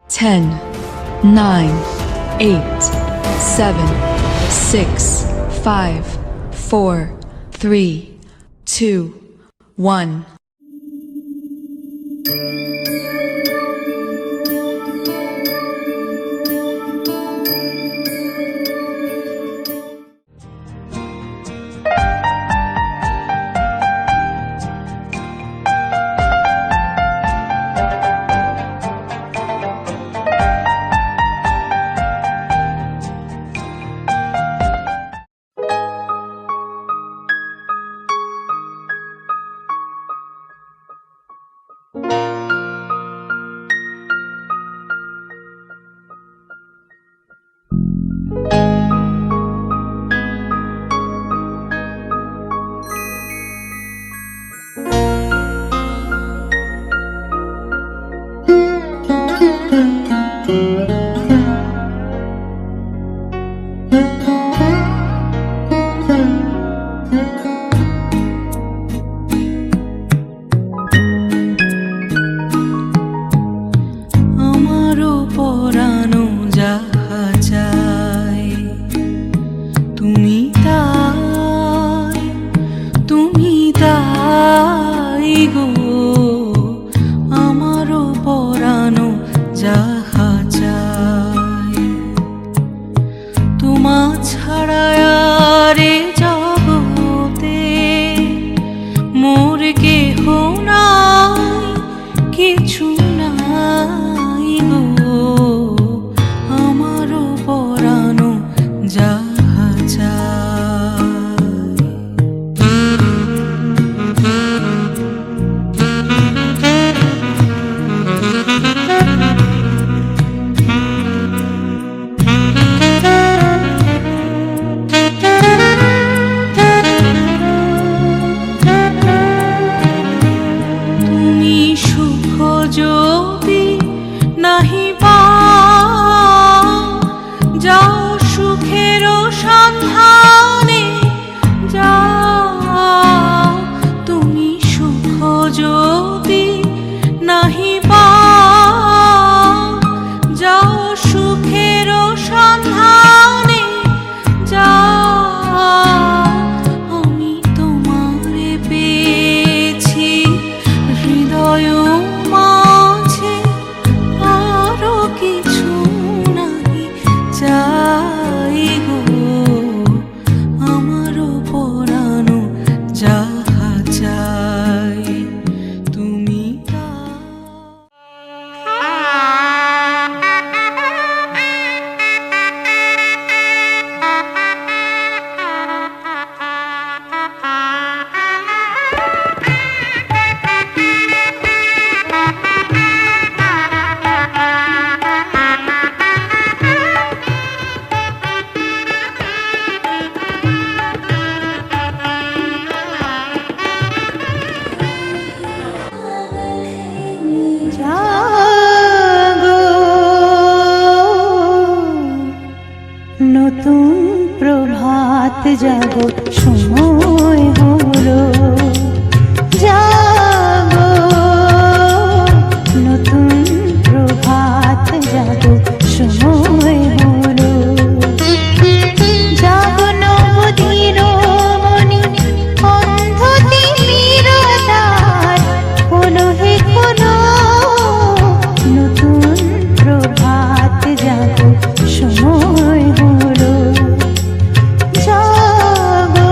10, 9, 8, 7, 6, 5, 4, 3, 2, 1. জাগো সময় হলো, জাগো নতুন প্রভাত জাগো সময় হলো, জাগো নবদিন মনি অন্ধ তিমিরতার হলো হে কোনো নতুন প্রভাত জাগো সময় হলো, জাগো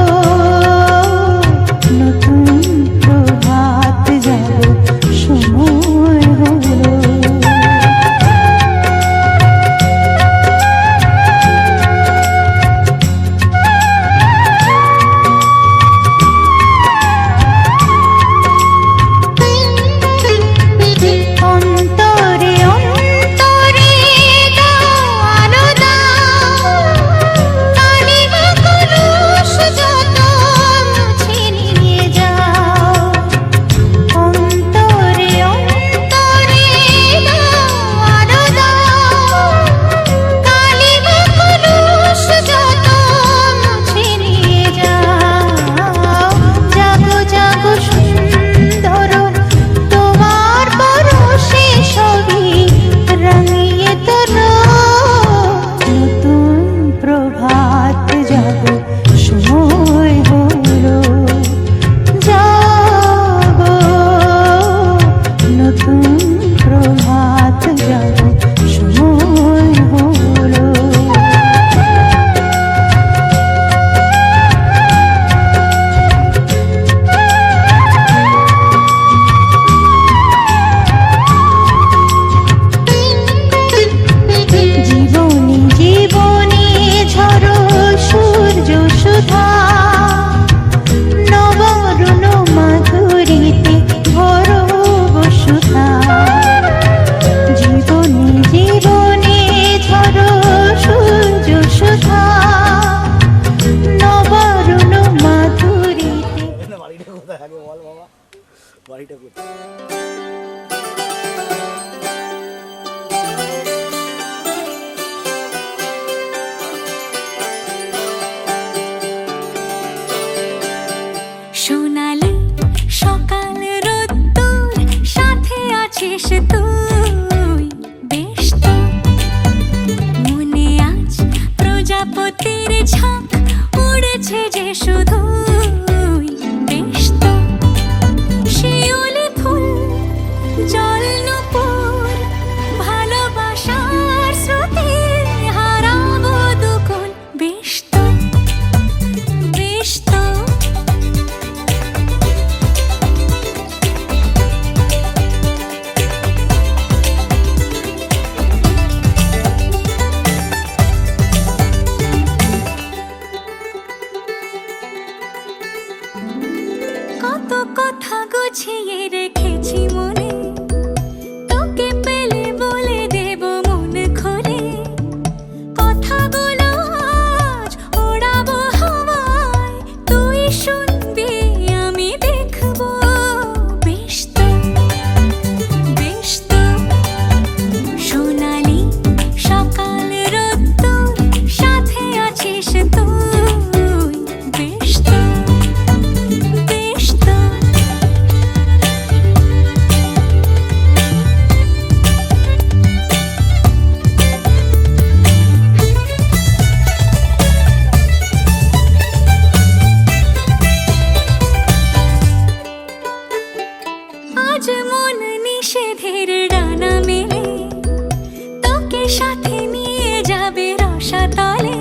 সাথে নিয়ে যাবে রসাতলে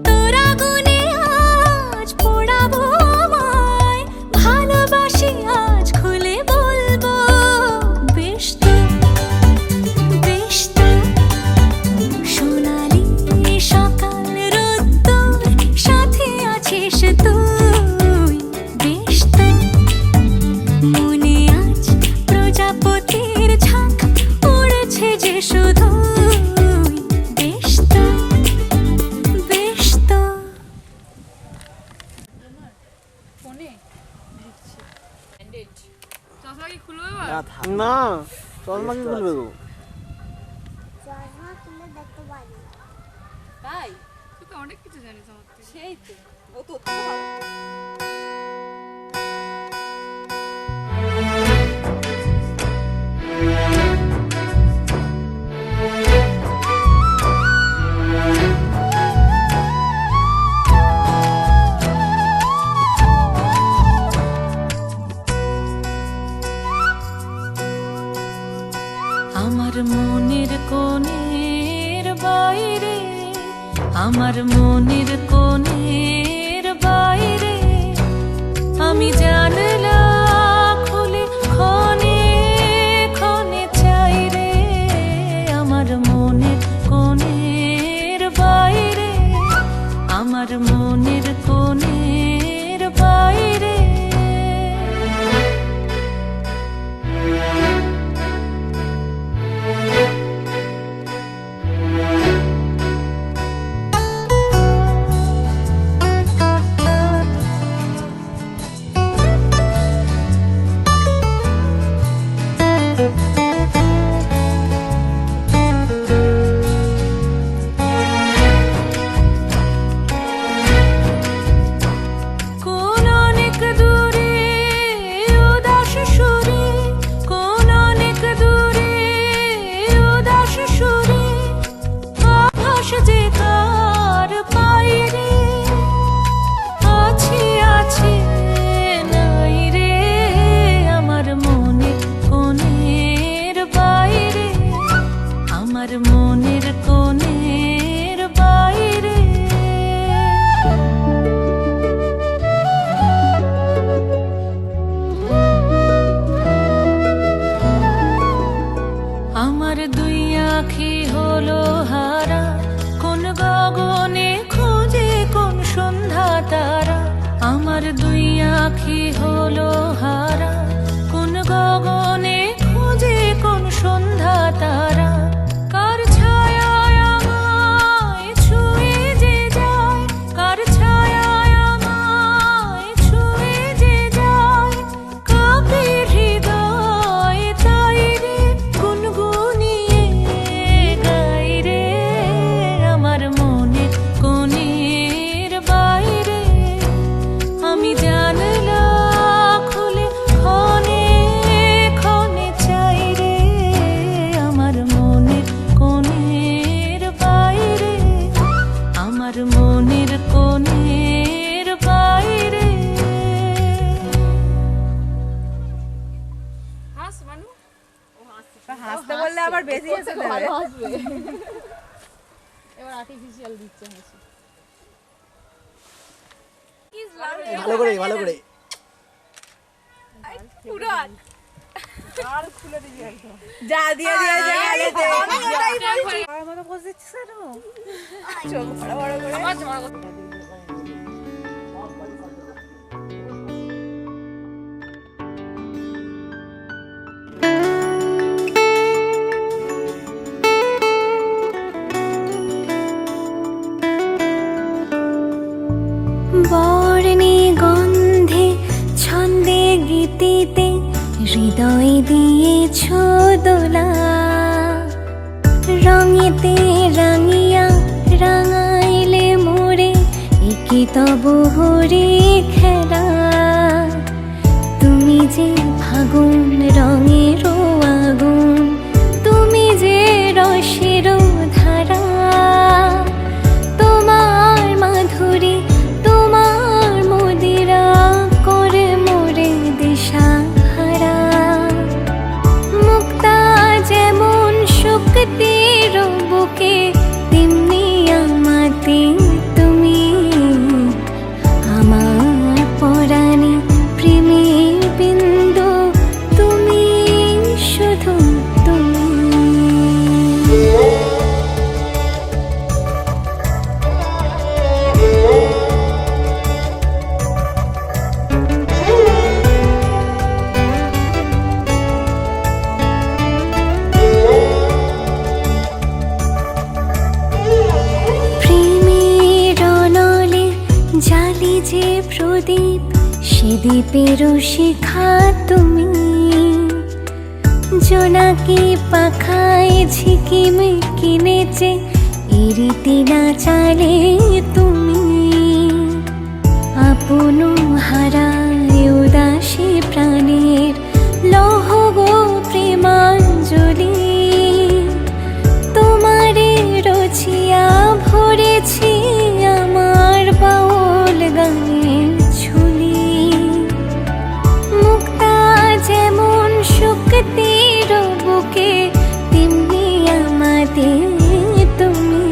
তোরা গুনে আজ পড়াবো আমায় ভালোবাসি আজ খুলে বলবো বেশ তো সোনালি সকাল রোদ্দুর সাথে আছিস তুই বেশ তো মনে আজ প্রজাপতির ঝাঁক উড়েছে যে শুধু বেশ তো চশমা কি খুলবে এবার? না চশমা কি খুলবে গো? তাই তুই তো অনেক কিছু জানিস আমার থেকে। সেই তো ও তো ভালো আমার মনের কোণের বাইরে আমার মনের কোণের বাইরে আমি জানলা খুলে ক্ষণে ক্ষণে চাই রে আমার মনের কোণের বাইরে আমার মনের কোণের বাইরে কোন অনেক দূরে উদাস সুরে কোন অনেক দূরে উদাস সুরে আভাস যে কার পাই রে আছি আছে নাই রে আমার মনে কোণের বাইরে আমার মনের কোণের বাইরে আমার দুই আঁখি হলো হারা কোন গগনে খোঁজে কোন সন্ধ্যা তারা আমার দুই আঁখি হলো হারা কোন গগনে খোঁজে কোন সন্ধ্যা তারা কার ছায়ায় আমায় ছুঁয়ে যে যায় কার ছায়ায় আমায় ছুঁয়ে যে যায় কাঁপে হৃদয় তাই রে গুনগুনিয়ে গাই রে আমার মনে কোণের বাইরে আমি জানলা খুলে ক্ষণে ক্ষণে চাই রে আমার মনের কোণের বাইরে আমার মনের কোণের বাইরে হাস মানু হাসতে বললে আবার বেশি হেসে দেবে ভালো হাসবে এবার আর্টিফিশিয়াল দিচ্ছে হাসি ভালো করে ভালো করে পুরো যা দিয়ে দিয়ে যে গালেতে আমার মতো বসে দিচ্ছিস কেন চোখ বড় বড় করে আমার জমা করতে বর্ণে গন্ধে ছন্দে গীতিতে হৃদয় দিয়েছ দোলা রঙেতে রাঙিয়া রাঙাইলে মোরে একি তব হরে খেলা তুমি যে ফাগুন রঙের আগুন তুমি যে রসের ধারা তোমার মাধুরী তোমার মদিরা করে মোরে দিশাহারা মুক্তা যেমন শক্তির সে দ্বীপের শিখা তুমি, জোনাকি পাখায় ঝিকিমিকি নেচে ইরিতি না চালে তুমি, আপন হারায় উদাসী প্রাণের লহ গো প্রেমাঞ্জলি, তোমারে রচিয়া ভরেছি আমার বাউল গানের ঝুলি। মুক্তা যেমন শক্তির বুকে, তেমনি আমাদের তুমি,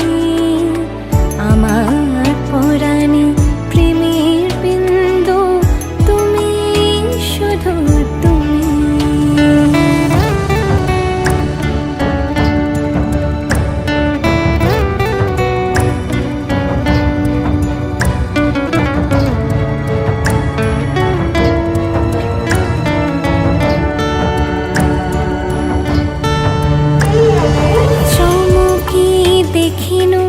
আমার পরাণে প্রেমের বিন্দু তুমি, শুধু তুমি। চমকি দেখিনু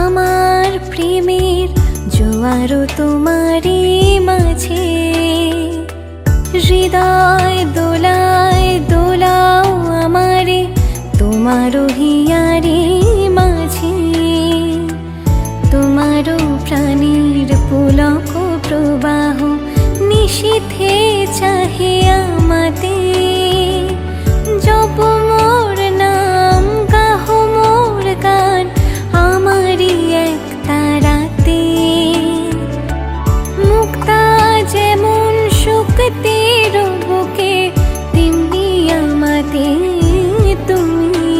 আমার প্রেমের জোয়ার তোমারে মাঝে, হৃদয় দোলায় দোলাও আমারে তোমারও হিয়ারে মাঝে, তোমারও প্রাণীর পুলক প্রবাহ নিশীথে চাহে আমাতে, জপ মোর নাম গাহ মোর গান আমারি এক তারাতে, মুক্তা যেমন শক্তির বুকে, তেমনি আমাতে তুমি,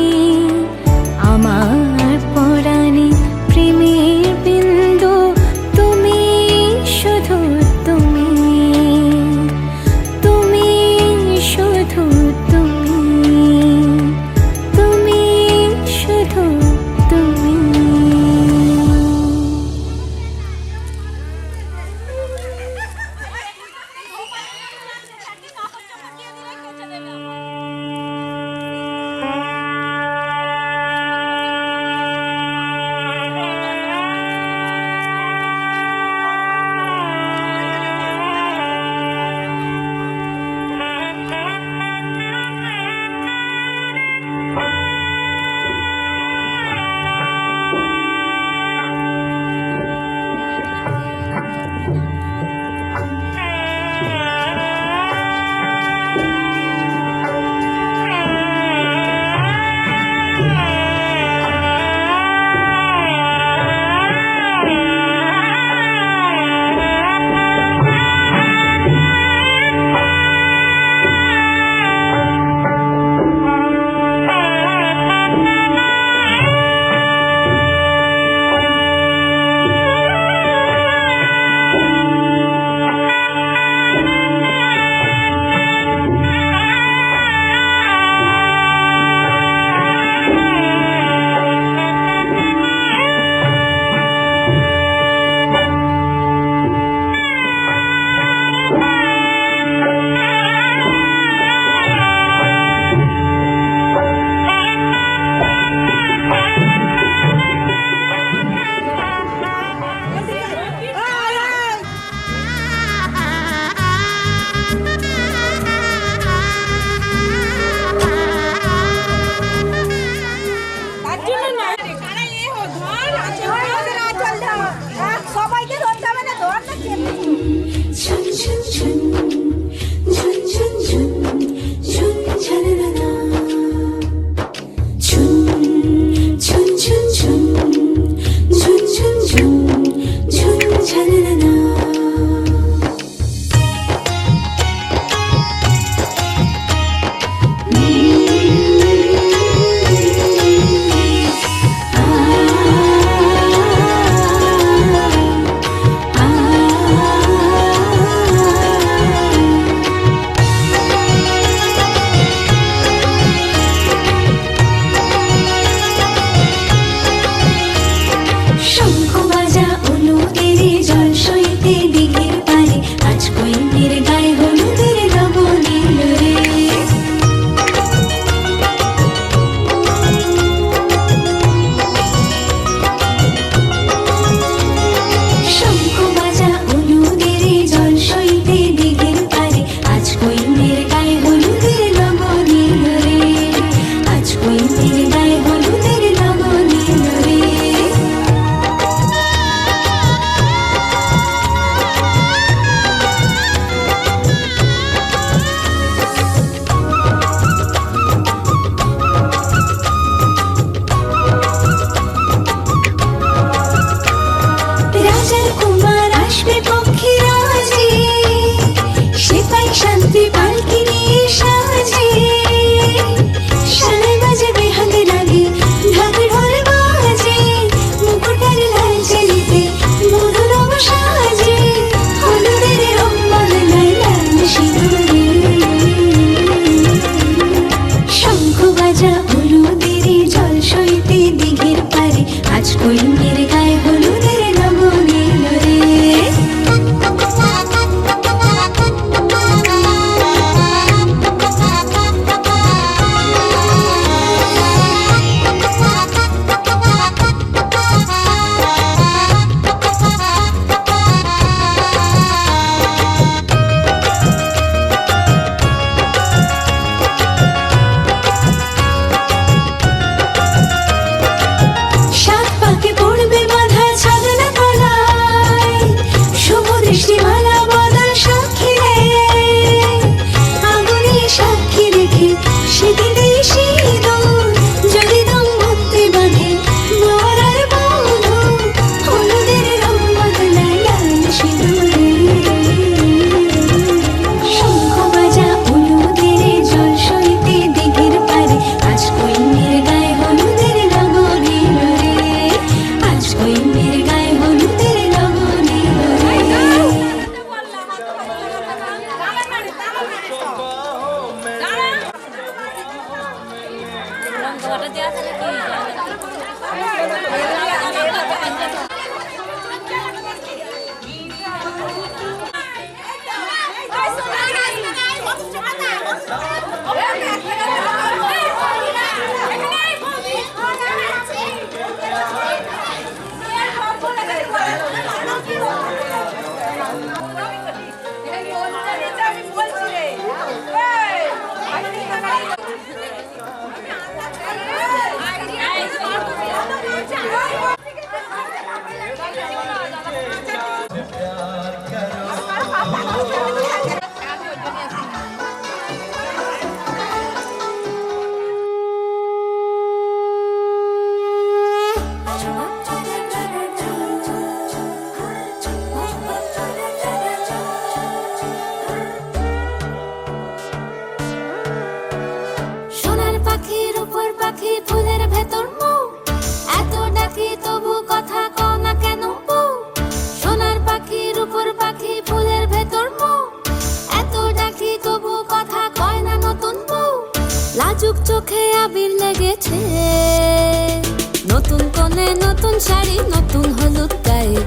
নতুন শাড়ি নতুন হলুদ গায়ে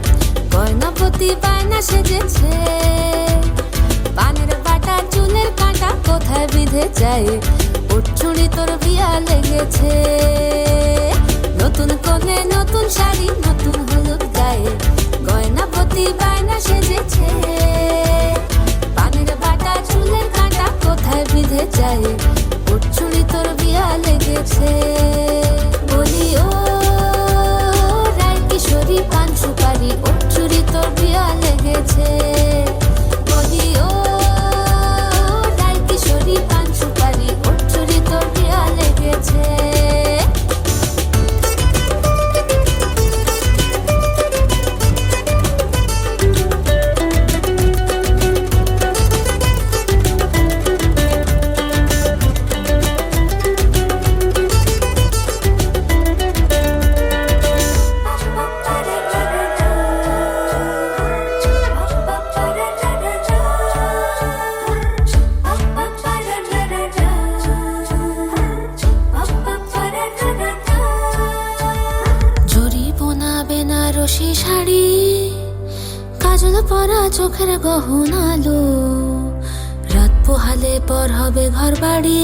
গয়নাপতি বায়না সেজেছে পানের বাটা চুলের কাঁটা কোথায় বিঁধে যায় ওর চুড়ি তোর বিয়া লেগেছে নতুন কোণে নতুন শাড়ি নতুন হলুদ গায়ে গয়নাপতি বায়না সেজেছে পানের বাটা চুলের কাঁটা কোথায় বিঁধে যায় ওর চুড়ি তোর বিয়া লেগেছে বলি ও রায় কিশোরী পান সুপারি ওর চুড়ি তোর বিয়া লেগেছে বলি ও রায় কিশোরী পান সুপারি ওর চুড়ি তোর বিয়া লেগেছে জরি বোনা বেনারসি শাড়ি কাজল পরা চোখের গহনালো রাত পোহালে পর হবে ঘর বাড়ি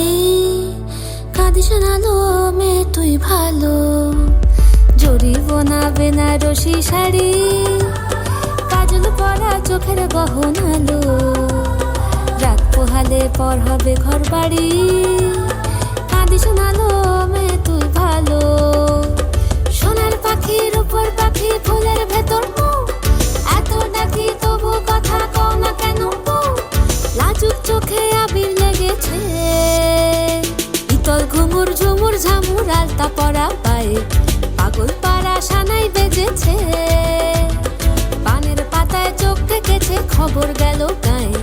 কাঁদিস নালো মেয়ে তুই ভালো জরি বোনা বেনারসি শাড়ি কাজল পরা চোখের গহনালো রাত পোহালে পর হবে ঘর বাড়ি কাঁদিস নালো মেয়ে তুই ভালো সোনার পাখির উপর পাখি ফুলের ভেতর এত ডাকি তবু কথা কও না কেন লাজুক চোখে আবির লেগেছে ইতল ঘুমুর ঝুমুর ঝামুর আলতা পরা পায়ে পাগল পাড়া সানাই বেজেছে পানের পাতায় চোখ থেকেছে খবর গেল গায়ে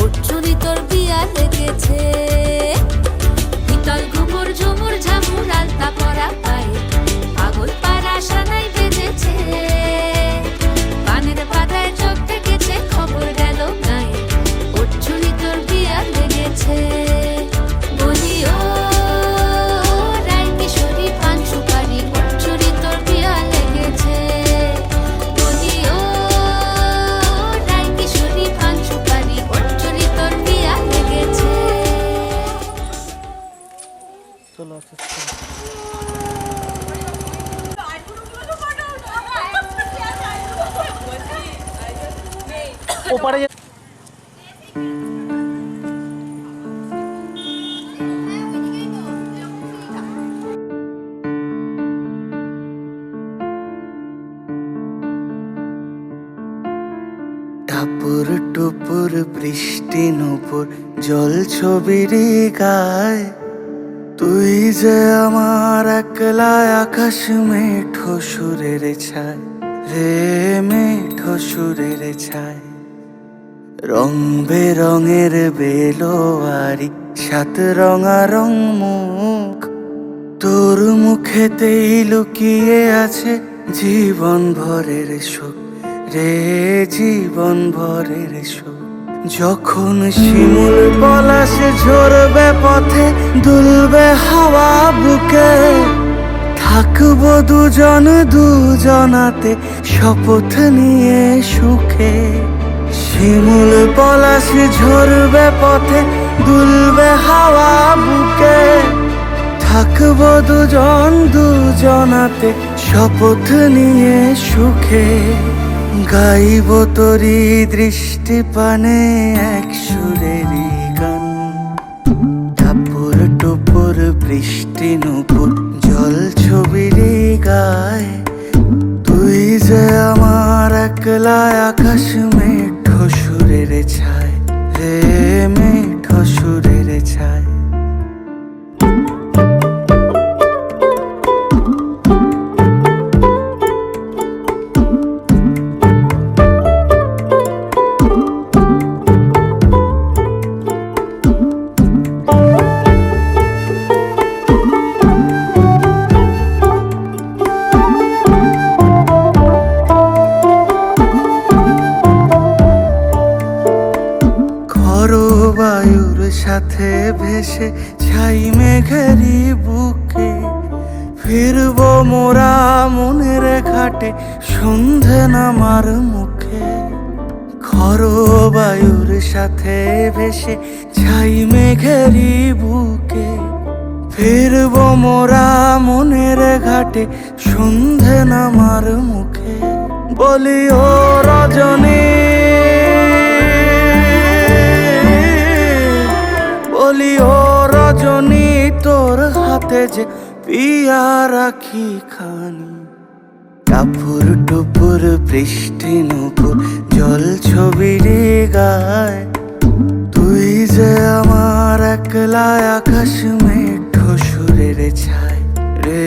ওর চুরি তোর বিয়া লেগেছে ইতল ঘুমুর ঝুমুর ঝামুর আলতা পরা পায়ে পাগল পাড়া সানাই বেজেছে পানের পাতায় চোখ থেকেছে খবর গেল গায়ে ওর চুরি তোর বিয়া লেগেছে বলি ও রায় কিশোরী পান সুপারি ওর চুরি তোর বিয়া লেগেছে বলি ও রায় কিশোরী পান সুপারি ওর চুরি তোর বিয়া লেগেছে চলো আস্তে আস্তে ওপারে যে- টাপুর টুপুর বৃষ্টি নুপুর জল ছবির গায় তুই যে আমার একলা আকাশ মেঠো সুরের ছায় রে মেঠো সুরের ছায় রং বেরঙের বেলোয়ারি সাত রঙা রং মুখ তোর মুখেতেই লুকিয়ে আছে জীবন ভরের সুখ রে জীবন ভরের সুখ যখন শিমুল পলাশে ঝরবে পথে দুলবে হাওয়া বুকে থাকবো দুজন দুজনাতে শপথ নিয়ে সুখে শিমুল পলাশে ঝরবে পথে দুলবে হাওয়া বুকে থাকবো দুজন দুজনাতে শপথ নিয়ে সুখে গাইব তোরি দৃষ্টি পানে এক সুরেরই গান টাপুর টুপুর বৃষ্টি নুপুর জল ছবির গায় তুই যে আমার একলা আকাশ মেঠো সুরের ছায় রে মেঠো সুরের ছায় বায়ুর সাথে ভেসে ছাই মেঘেরি বুকে ফিরবো মোরা মনের ঘাটে সন্ধে নামার মুখে, খর বায়ুর সাথে ভেসে ছাই মেঘেরি বুকে। ফিরব মোরা মনের ঘাটে সন্ধে নামার মুখে, বলি ও রজনী, বলি ও রজনী, তোর হাতে যে পিয়া রাখি খানি। টাপুর টুপুর বৃষ্টি নুপুর জল ছবির গায়, তুই যে আমার একলা আকাশ মেঠো সুরের ছায় রে,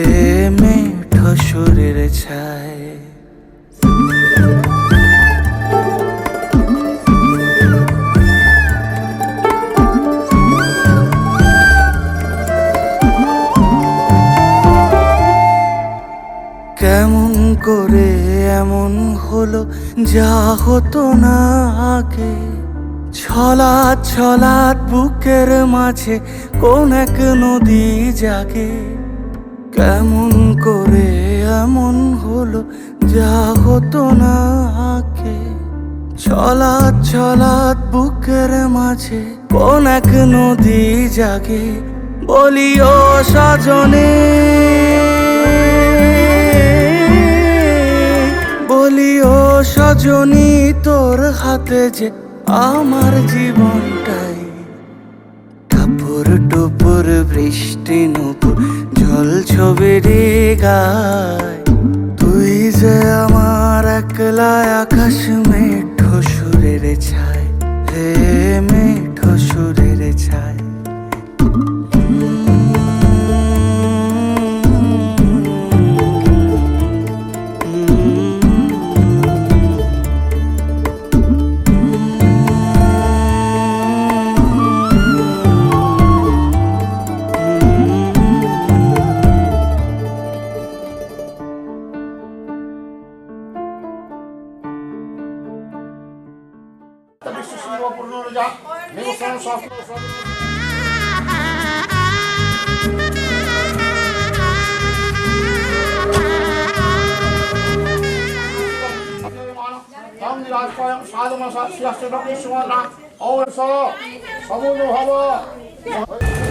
মেঠো সুরের ছায়। কেমন করে এমন হলো যা হতো না আগে, ছলাৎ ছলাৎ বুকের মাঝে কোন এক নদী জাগে। কেমন করে এমন হলো যা হতো না আগে, ছলাৎ ছলাৎ বুকের মাঝে কোন এক নদী জাগে। বলি ও সজনে, বলি ও সজনী, তোর হাতে যে আমার জীবনটাই। টাপুর টুপুর বৃষ্টি নুপুর জল ছবির গায়, তুই যে আমার একলা আকাশ মেঠো সুরের ছায় হে, মেঠো সুরের ছায়। সাধু